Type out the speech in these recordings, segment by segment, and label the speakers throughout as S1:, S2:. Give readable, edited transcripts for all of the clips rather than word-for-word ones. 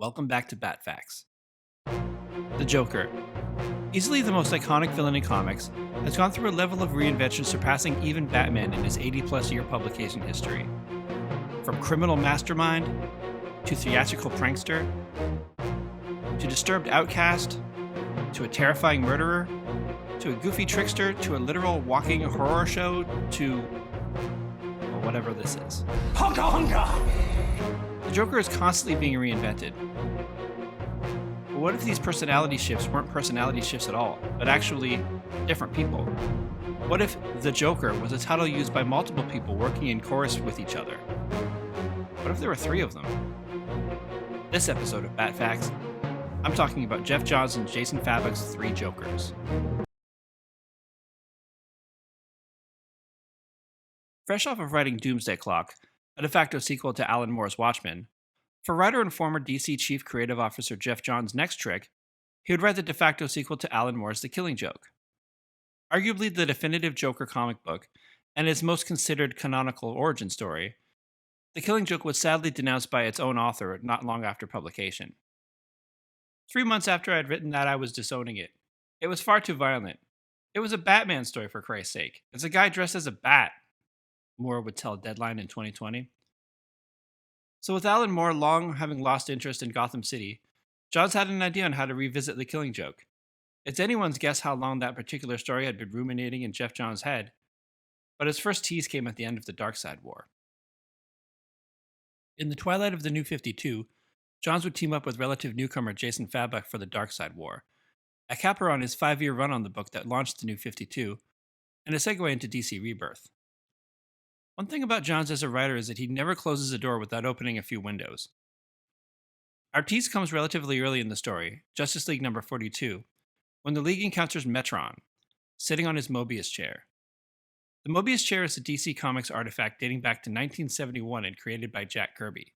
S1: Welcome back to BatFacts. The Joker, easily the most iconic villain in comics, has gone through a level of reinvention surpassing even Batman in his 80-plus year publication history. From criminal mastermind, to theatrical prankster, to disturbed outcast, to a terrifying murderer, to a goofy trickster, to a literal walking horror show, to well, whatever this is.
S2: Honka honka!
S1: The Joker is constantly being reinvented. But what if these personality shifts weren't personality shifts at all, but actually different people? What if The Joker was a title used by multiple people working in chorus with each other? What if there were three of them? This episode of BatFacts, I'm talking about Geoff Johns and Jason Fabok's Three Jokers. Fresh off of writing Doomsday Clock, a de facto sequel to Alan Moore's Watchmen, for writer and former DC Chief Creative Officer Geoff Johns' next trick, he would write the de facto sequel to Alan Moore's The Killing Joke. Arguably the definitive Joker comic book, and his most considered canonical origin story, The Killing Joke was sadly denounced by its own author not long after publication. 3 months after I had written that, I was disowning it. It was far too violent. It was a Batman story, for Christ's sake. It's a guy dressed as a bat, Moore would tell Deadline in 2020. So with Alan Moore long having lost interest in Gotham City, Johns had an idea on how to revisit The Killing Joke. It's anyone's guess how long that particular story had been ruminating in Geoff Johns' head, but his first tease came at the end of the Darkseid War. In the twilight of the New 52, Johns would team up with relative newcomer Jason Fabok for the Darkseid War, a capper on his 5-year run on the book that launched the New 52, and a segue into DC Rebirth. One thing about Johns as a writer is that he never closes a door without opening a few windows. Our tease comes relatively early in the story, Justice League number 42, when the League encounters Metron, sitting on his Mobius chair. The Mobius chair is a DC Comics artifact dating back to 1971 and created by Jack Kirby.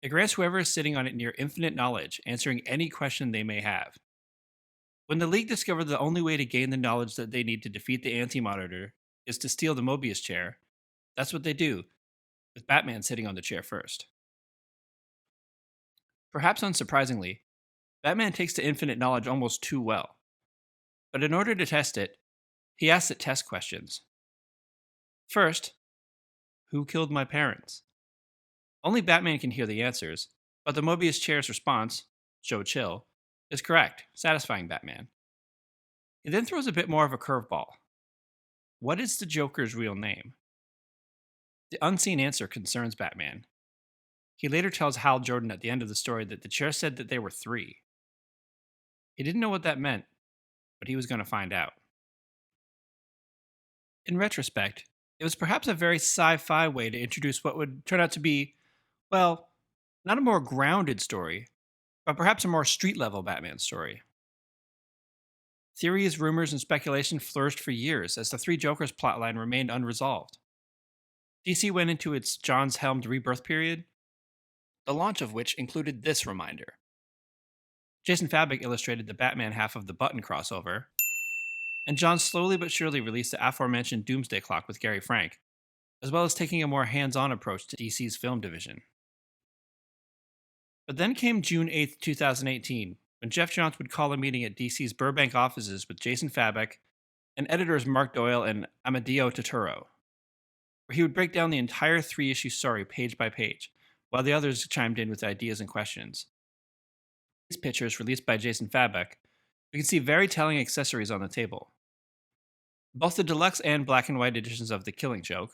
S1: It grants whoever is sitting on it near infinite knowledge, answering any question they may have. When the League discovered the only way to gain the knowledge that they need to defeat the Anti-Monitor is to steal the Mobius chair, that's what they do, with Batman sitting on the chair first. Perhaps unsurprisingly, Batman takes to infinite knowledge almost too well. But in order to test it, he asks it test questions. First, who killed my parents? Only Batman can hear the answers, but the Mobius chair's response, Joe Chill, is correct, satisfying Batman. He then throws a bit more of a curveball. What is the Joker's real name? The unseen answer concerns Batman. He later tells Hal Jordan at the end of the story that the chair said that there were 3. He didn't know what that meant, but he was going to find out. In retrospect, it was perhaps a very sci-fi way to introduce what would turn out to be, well, not a more grounded story, but perhaps a more street-level Batman story. Theories, rumors, and speculation flourished for years as the Three Jokers plotline remained unresolved. DC went into its Johns-helmed rebirth period, the launch of which included this reminder. Jason Fabok illustrated the Batman half of the Button crossover, and Johns slowly but surely released the aforementioned Doomsday Clock with Gary Frank, as well as taking a more hands-on approach to DC's film division. But then came June 8, 2018, when Geoff Johns would call a meeting at DC's Burbank offices with Jason Fabok and editors Mark Doyle and Amadeo Totoro, where he would break down the entire 3-issue story page by page, while the others chimed in with ideas and questions. These pictures, released by Jason Fabok, we can see very telling accessories on the table. Both the deluxe and black and white editions of The Killing Joke,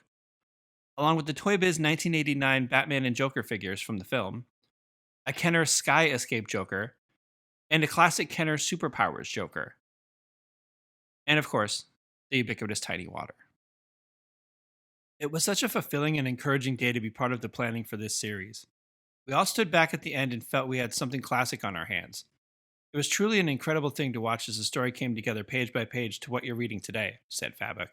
S1: along with the Toy Biz 1989 Batman and Joker figures from the film, a Kenner Sky Escape Joker, and a classic Kenner Superpowers Joker. And of course, the ubiquitous Tiny Water. It was such a fulfilling and encouraging day to be part of the planning for this series. We all stood back at the end and felt we had something classic on our hands. It was truly an incredible thing to watch as the story came together page by page to what you're reading today, said Fabok.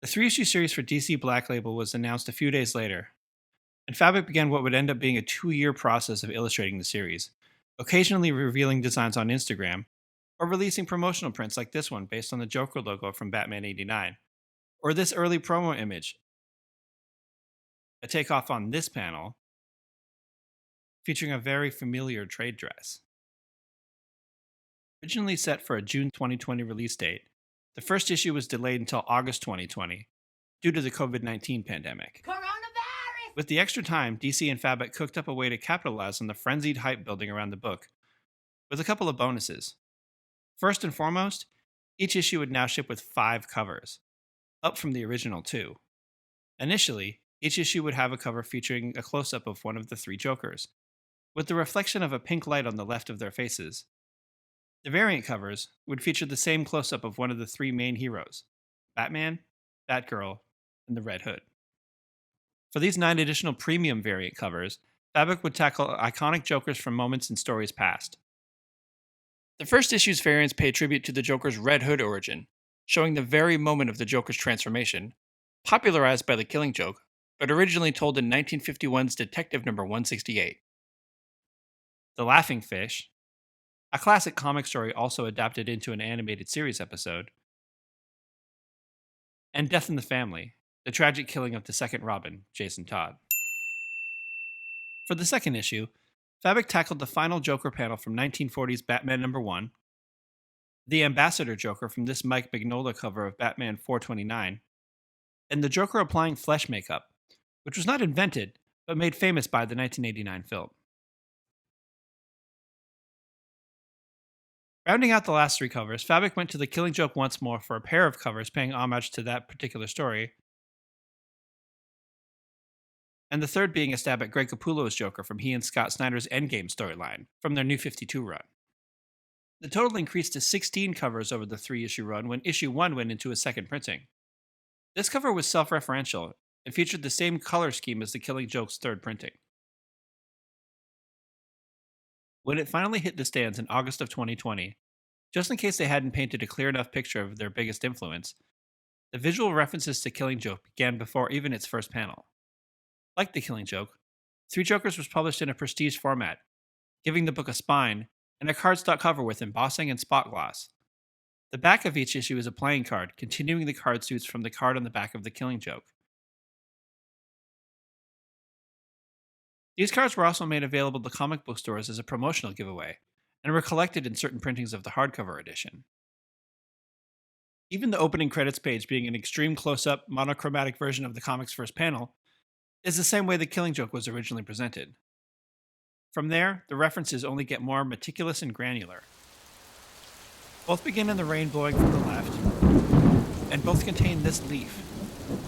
S1: The 3-issue series for DC Black Label was announced a few days later, and Fabok began what would end up being a 2-year process of illustrating the series, occasionally revealing designs on Instagram, or releasing promotional prints like this one based on the Joker logo from Batman 89. Or this early promo image, a takeoff on this panel, featuring a very familiar trade dress. Originally set for a June 2020 release date, the first issue was delayed until August 2020 due to the COVID-19 pandemic.
S2: Coronavirus!
S1: With the extra time, DC and Fabok cooked up a way to capitalize on the frenzied hype building around the book, with a couple of bonuses. First and foremost, each issue would now ship with 5 covers, up from the original 2. Initially, each issue would have a cover featuring a close-up of one of the 3 Jokers, with the reflection of a pink light on the left of their faces. The variant covers would feature the same close-up of one of the 3 main heroes, Batman, Batgirl, and the Red Hood. For these 9 additional premium variant covers, Fabok would tackle iconic Jokers from moments in stories past. The first issue's variants pay tribute to the Joker's Red Hood origin, showing the very moment of the Joker's transformation, popularized by the Killing Joke, but originally told in 1951's Detective Number 168. The Laughing Fish, a classic comic story also adapted into an animated series episode, and Death in the Family, the tragic killing of the second Robin, Jason Todd. For the second issue, Fabok tackled the final Joker panel from 1940's Batman number 1, the Ambassador Joker from this Mike Mignola cover of Batman 429, and the Joker applying flesh makeup, which was not invented, but made famous by the 1989 film. Rounding out the last 3 covers, Fabok went to the Killing Joke once more for a pair of covers paying homage to that particular story, and the third being a stab at Greg Capullo's Joker from he and Scott Snyder's Endgame storyline from their New 52 run. The total increased to 16 covers over the 3-issue run when issue 1 went into a second printing. This cover was self-referential and featured the same color scheme as the Killing Joke's third printing. When it finally hit the stands in August of 2020, just in case they hadn't painted a clear enough picture of their biggest influence, the visual references to Killing Joke began before even its first panel. Like the Killing Joke, 3 Jokers was published in a prestige format, giving the book a spine and a cardstock cover with embossing and spot gloss. The back of each issue is a playing card, continuing the card suits from the card on the back of the Killing Joke. These cards were also made available to comic book stores as a promotional giveaway, and were collected in certain printings of the hardcover edition. Even the opening credits page being an extreme close-up, monochromatic version of the comic's first panel, is the same way the Killing Joke was originally presented. From there, the references only get more meticulous and granular. Both begin in the rain blowing from the left, and both contain this leaf.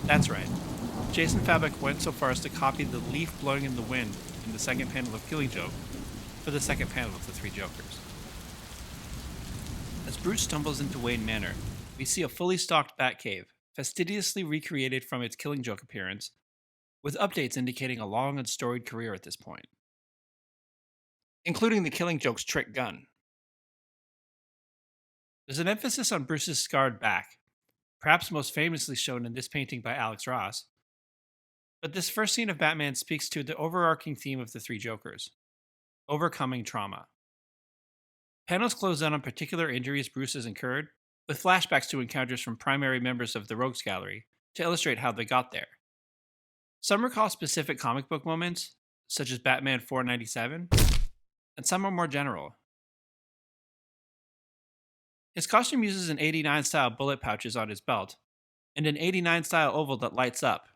S1: That's right. Jason Fabok went so far as to copy the leaf blowing in the wind in the second panel of Killing Joke for the second panel of the 3 Jokers. As Bruce stumbles into Wayne Manor, we see a fully stocked Batcave, fastidiously recreated from its Killing Joke appearance, with updates indicating a long and storied career at this point, including the Killing Joke's trick gun. There's an emphasis on Bruce's scarred back, perhaps most famously shown in this painting by Alex Ross, but this first scene of Batman speaks to the overarching theme of the 3 Jokers: overcoming trauma. Panels close in on particular injuries Bruce has incurred, with flashbacks to encounters from primary members of the Rogues Gallery to illustrate how they got there. Some recall specific comic book moments, such as Batman 497, and some are more general. His costume uses an 89 style bullet pouches on his belt, and an 89 style oval that lights up.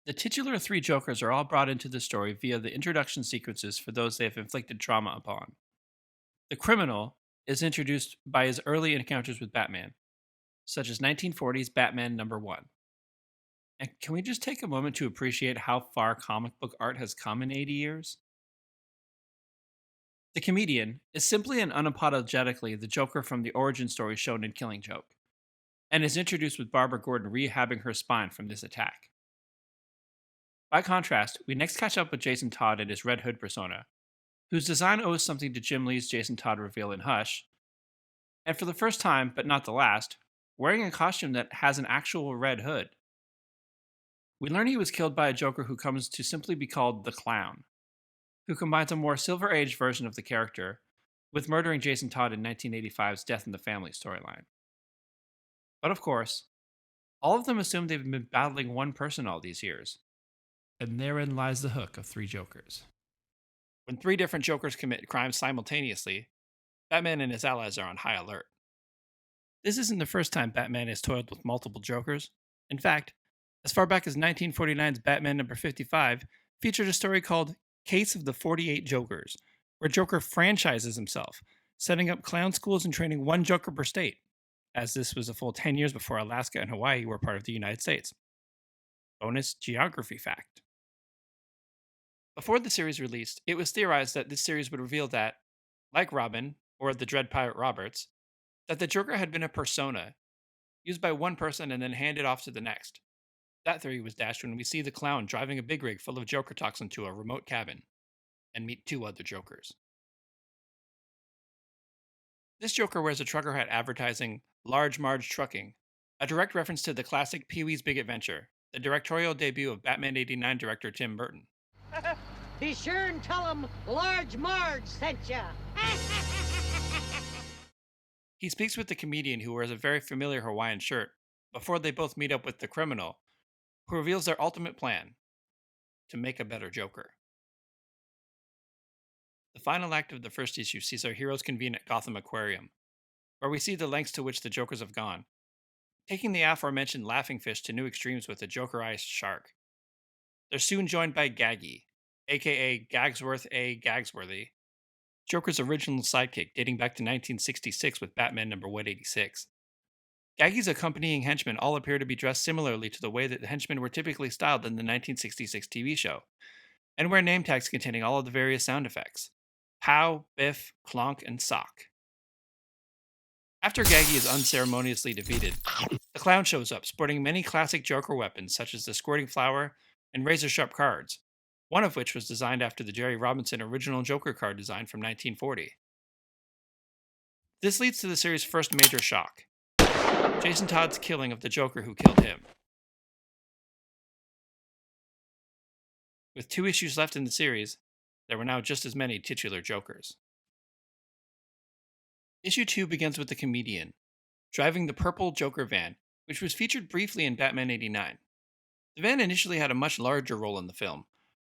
S1: The titular 3 Jokers are all brought into the story via the introduction sequences for those they have inflicted trauma upon. The criminal is introduced by his early encounters with Batman, such as 1940's Batman number 1. And can we just take a moment to appreciate how far comic book art has come in 80 years? The comedian is simply and unapologetically the Joker from the origin story shown in Killing Joke, and is introduced with Barbara Gordon rehabbing her spine from this attack. By contrast, we next catch up with Jason Todd and his Red Hood persona, whose design owes something to Jim Lee's Jason Todd reveal in Hush, and for the first time, but not the last, wearing a costume that has an actual red hood. We learn he was killed by a Joker who comes to simply be called the Clown, who combines a more Silver Age version of the character with murdering Jason Todd in 1985's Death in the Family storyline. But of course, all of them assume they've been battling one person all these years. And therein lies the hook of 3 Jokers. When three different Jokers commit crimes simultaneously, Batman and his allies are on high alert. This isn't the first time Batman has toiled with multiple Jokers. In fact, as far back as 1949's Batman number 55 featured a story called Case of the 48 Jokers, where Joker franchises himself, setting up clown schools and training one Joker per state, as this was a full 10 years before Alaska and Hawaii were part of the United States. Bonus geography fact. Before the series released, it was theorized that this series would reveal that, like Robin, or the Dread Pirate Roberts, that the Joker had been a persona, used by one person and then handed off to the next. That theory was dashed when we see the clown driving a big rig full of Joker toxin to a remote cabin and meet two other Jokers. This Joker wears a trucker hat advertising Large Marge Trucking, a direct reference to the classic Pee-wee's Big Adventure, the directorial debut of Batman '89 director Tim Burton.
S2: Be sure and tell him Large Marge sent ya.
S1: He speaks with the comedian who wears a very familiar Hawaiian shirt before they both meet up with the criminal, who reveals their ultimate plan to make a better Joker. The final act of the first issue sees our heroes convene at Gotham Aquarium, where we see the lengths to which the Jokers have gone, taking the aforementioned laughing fish to new extremes with a Jokerized shark. They're soon joined by Gaggy, aka Gagsworth A. Gagsworthy, Joker's original sidekick dating back to 1966 with Batman number 186. Gaggy's accompanying henchmen all appear to be dressed similarly to the way that the henchmen were typically styled in the 1966 TV show, and wear name tags containing all of the various sound effects: pow, biff, clonk, and sock. After Gaggy is unceremoniously defeated, the clown shows up sporting many classic Joker weapons such as the squirting flower and razor-sharp cards, one of which was designed after the Jerry Robinson original Joker card design from 1940. This leads to the series' first major shock: Jason Todd's killing of the Joker who killed him. With 2 issues left in the series, there were now just as many titular Jokers. Issue 2 begins with the comedian, driving the purple Joker van, which was featured briefly in Batman '89. The van initially had a much larger role in the film,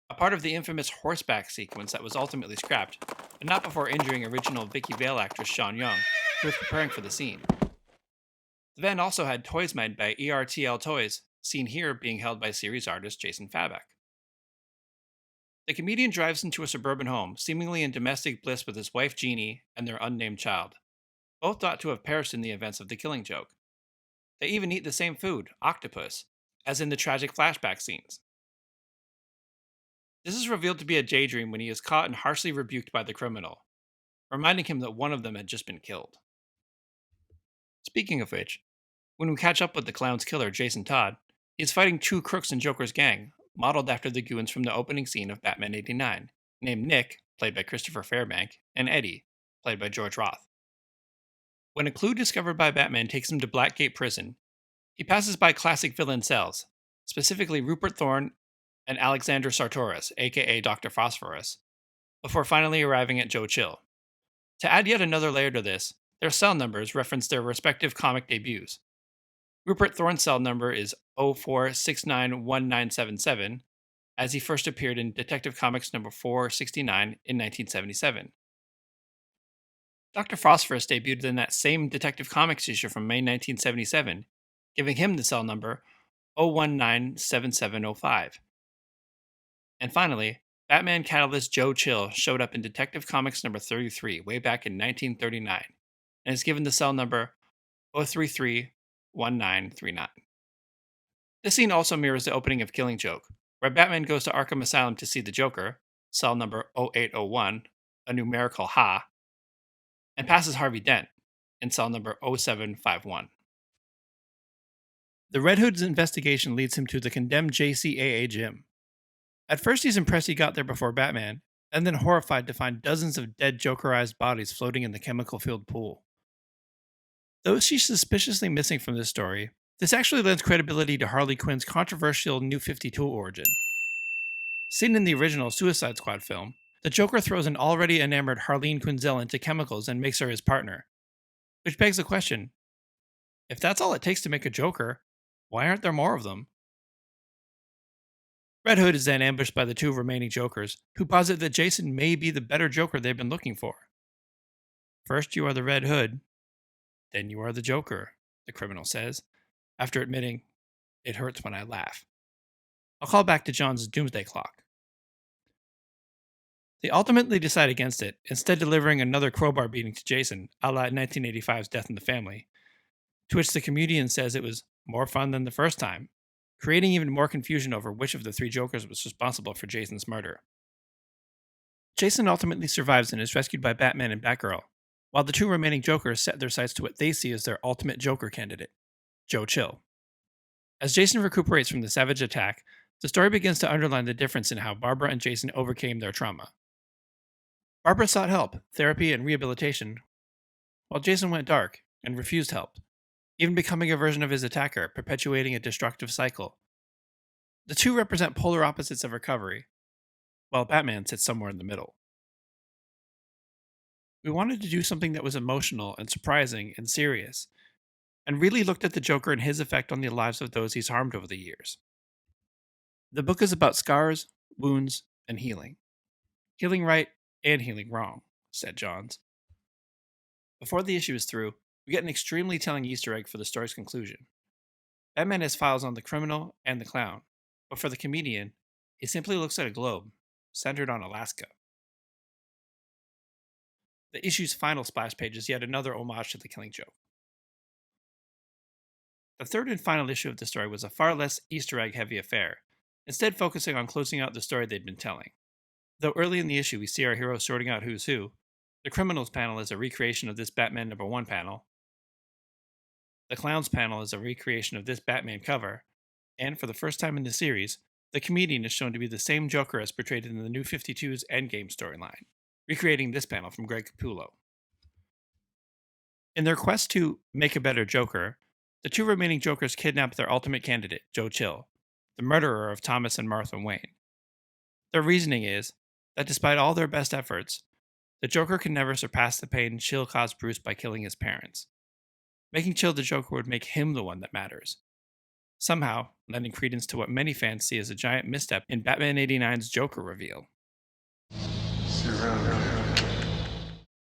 S1: a part of the infamous horseback sequence that was ultimately scrapped, but not before injuring original Vicky Vale actress Sean Young, who was preparing for the scene. The van also had toys made by ERTL Toys, seen here being held by series artist Jason Fabok. The comedian drives into a suburban home, seemingly in domestic bliss with his wife Jeannie and their unnamed child, both thought to have perished in the events of the Killing Joke. They even eat the same food, octopus, as in the tragic flashback scenes. This is revealed to be a daydream when he is caught and harshly rebuked by the criminal, reminding him that one of them had just been killed. Speaking of which, when we catch up with the clown's killer, Jason Todd, he is fighting 2 crooks in Joker's gang, modeled after the goons from the opening scene of Batman '89, named Nick, played by Christopher Fairbank, and Eddie, played by George Roth. When a clue discovered by Batman takes him to Blackgate Prison, he passes by classic villain cells, specifically Rupert Thorne and Alexander Sartoris, aka Dr. Phosphorus, before finally arriving at Joe Chill. To add yet another layer to this, their cell numbers reference their respective comic debuts. Rupert Thorne's cell number is 04691977, as he first appeared in Detective Comics number 469 in 1977. Dr. Phosphorus debuted in that same Detective Comics issue from May 1977, giving him the cell number 0197705. And finally, Batman catalyst Joe Chill showed up in Detective Comics number 33 way back in 1939, and is given the cell number 0331939. This scene also mirrors the opening of Killing Joke, where Batman goes to Arkham Asylum to see the Joker, cell number 0801, a numerical ha, and passes Harvey Dent in cell number 0751. The Red Hood's investigation leads him to the condemned JCAA gym. At first he's impressed he got there before Batman, and then horrified to find dozens of dead Jokerized bodies floating in the chemical-filled pool. Though she's suspiciously missing from this story, this actually lends credibility to Harley Quinn's controversial New 52 origin. Seen in the original Suicide Squad film, the Joker throws an already enamored Harleen Quinzel into chemicals and makes her his partner. Which begs the question, if that's all it takes to make a Joker, why aren't there more of them? Red Hood is then ambushed by the two remaining Jokers, who posit that Jason may be the better Joker they've been looking for. First you are the Red Hood, then you are the Joker, the criminal says, after admitting, "It hurts when I laugh." I'll call back to John's doomsday clock. They ultimately decide against it, instead delivering another crowbar beating to Jason, a la 1985's Death in the Family, to which the comedian says it was more fun than the first time, creating even more confusion over which of the three Jokers was responsible for Jason's murder. Jason ultimately survives and is rescued by Batman and Batgirl, while the two remaining Jokers set their sights to what they see as their ultimate Joker candidate, Joe Chill. As Jason recuperates from the savage attack, the story begins to underline the difference in how Barbara and Jason overcame their trauma. Barbara sought help, therapy, and rehabilitation, while Jason went dark and refused help, even becoming a version of his attacker, perpetuating a destructive cycle. The two represent polar opposites of recovery, while Batman sits somewhere in the middle. We wanted to do something that was emotional and surprising and serious, and really looked at the Joker and his effect on the lives of those he's harmed over the years. The book is about scars, wounds, and healing. Healing right and healing wrong, said Johns. Before the issue is through, we get an extremely telling Easter egg for the story's conclusion. Batman has files on the criminal and the clown, but for the comedian, he simply looks at a globe, centered on Alaska. The issue's final splash page is yet another homage to the Killing Joke. The third and final issue of the story was a far less Easter egg heavy affair, instead focusing on closing out the story they'd been telling. Though early in the issue we see our heroes sorting out who's who, the criminals panel is a recreation of this Batman #1 panel, the clowns panel is a recreation of this Batman cover, and for the first time in the series, the comedian is shown to be the same Joker as portrayed in the New 52's Endgame storyline, recreating this panel from Greg Capullo. In their quest to make a better Joker, the two remaining Jokers kidnap their ultimate candidate, Joe Chill, the murderer of Thomas and Martha Wayne. Their reasoning is that despite all their best efforts, the Joker can never surpass the pain Chill caused Bruce by killing his parents. Making Chill the Joker would make him the one that matters, somehow lending credence to what many fans see as a giant misstep in Batman '89's Joker reveal.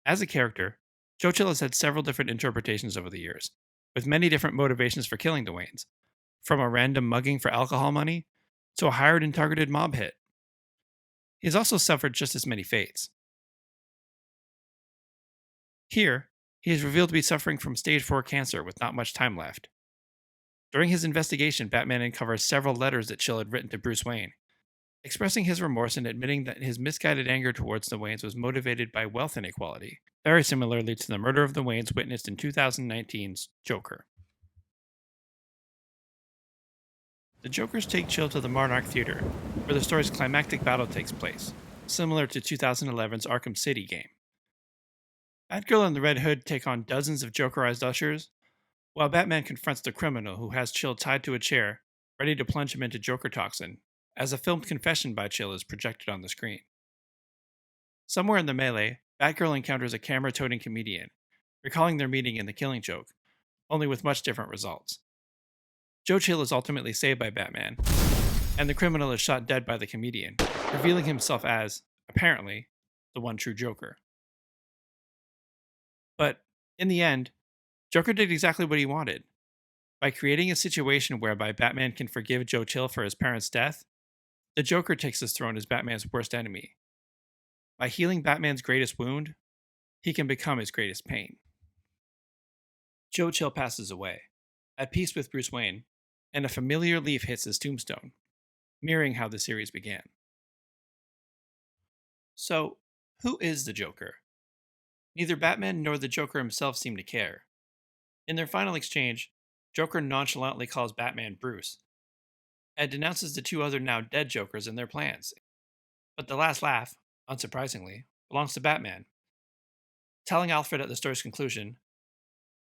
S1: As a character, Joe Chill has had several different interpretations over the years, with many different motivations for killing the Waynes, from a random mugging for alcohol money to a hired and targeted mob hit. He has also suffered just as many fates. Here, he is revealed to be suffering from stage 4 cancer with not much time left. During his investigation, Batman uncovers several letters that Chill had written to Bruce Wayne, expressing his remorse and admitting that his misguided anger towards the Waynes was motivated by wealth inequality, very similarly to the murder of the Waynes witnessed in 2019's Joker. The Jokers take Chill to the Monarch Theater, where the story's climactic battle takes place, similar to 2011's Arkham City game. Batgirl and the Red Hood take on dozens of Jokerized ushers, while Batman confronts the criminal who has Chill tied to a chair, ready to plunge him into Joker toxin, as a filmed confession by Chill is projected on the screen. Somewhere in the melee, Batgirl encounters a camera-toting comedian, recalling their meeting in The Killing Joke, only with much different results. Joe Chill is ultimately saved by Batman, and the criminal is shot dead by the comedian, revealing himself as, apparently, the one true Joker. But, in the end, Joker did exactly what he wanted. By creating a situation whereby Batman can forgive Joe Chill for his parents' death, the Joker takes his throne as Batman's worst enemy. By healing Batman's greatest wound, he can become his greatest pain. Joe Chill passes away, at peace with Bruce Wayne, and a familiar leaf hits his tombstone, mirroring how the series began. So, who is the Joker? Neither Batman nor the Joker himself seem to care. In their final exchange, Joker nonchalantly calls Batman Bruce, and denounces the two other now dead Jokers and their plans. But the last laugh, unsurprisingly, belongs to Batman, telling Alfred at the story's conclusion,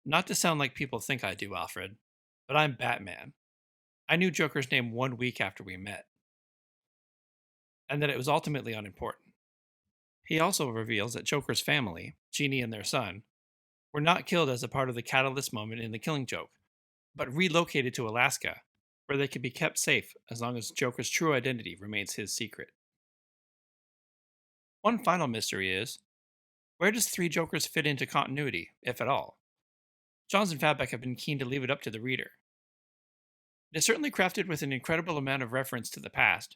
S1: "Not to sound like people think I do, Alfred, but I'm Batman. I knew Joker's name 1 week after we met," and that it was ultimately unimportant. He also reveals that Joker's family, Jeannie and their son, were not killed as a part of the catalyst moment in The Killing Joke, but relocated to Alaska, where they can be kept safe as long as Joker's true identity remains his secret. One final mystery is, where does Three Jokers fit into continuity, if at all? Johns and Fabek have been keen to leave it up to the reader. It is certainly crafted with an incredible amount of reference to the past,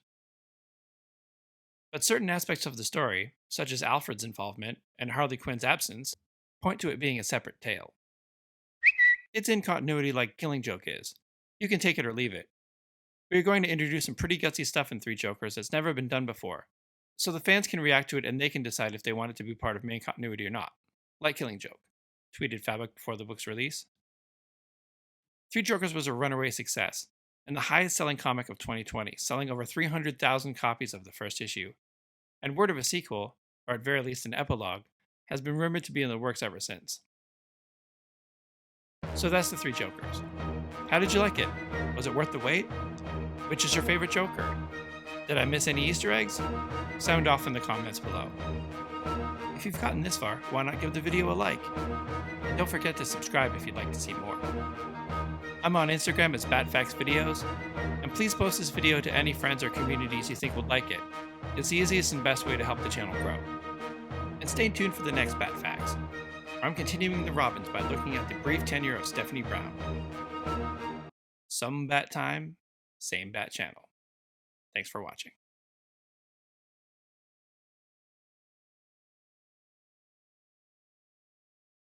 S1: but certain aspects of the story, such as Alfred's involvement and Harley Quinn's absence, point to it being a separate tale. It's in continuity like Killing Joke is. You can take it or leave it. We are going to introduce some pretty gutsy stuff in Three Jokers that's never been done before, so the fans can react to it and they can decide if they want it to be part of main continuity or not, like Killing Joke, tweeted Fabok before the book's release. Three Jokers was a runaway success, and the highest selling comic of 2020, selling over 300,000 copies of the first issue, and word of a sequel, or at very least an epilogue, has been rumored to be in the works ever since. So that's the Three Jokers. How did you like it? Was it worth the wait? Which is your favorite Joker? Did I miss any Easter eggs? Sound off in the comments below. If you've gotten this far, why not give the video a like? And don't forget to subscribe if you'd like to see more. I'm on Instagram as BatFacts Videos, and please post this video to any friends or communities you think would like it. It's the easiest and best way to help the channel grow. And stay tuned for the next BatFacts, where I'm continuing the Robins by looking at the brief tenure of Stephanie Brown. Some bat time, same bat channel. Thanks for watching.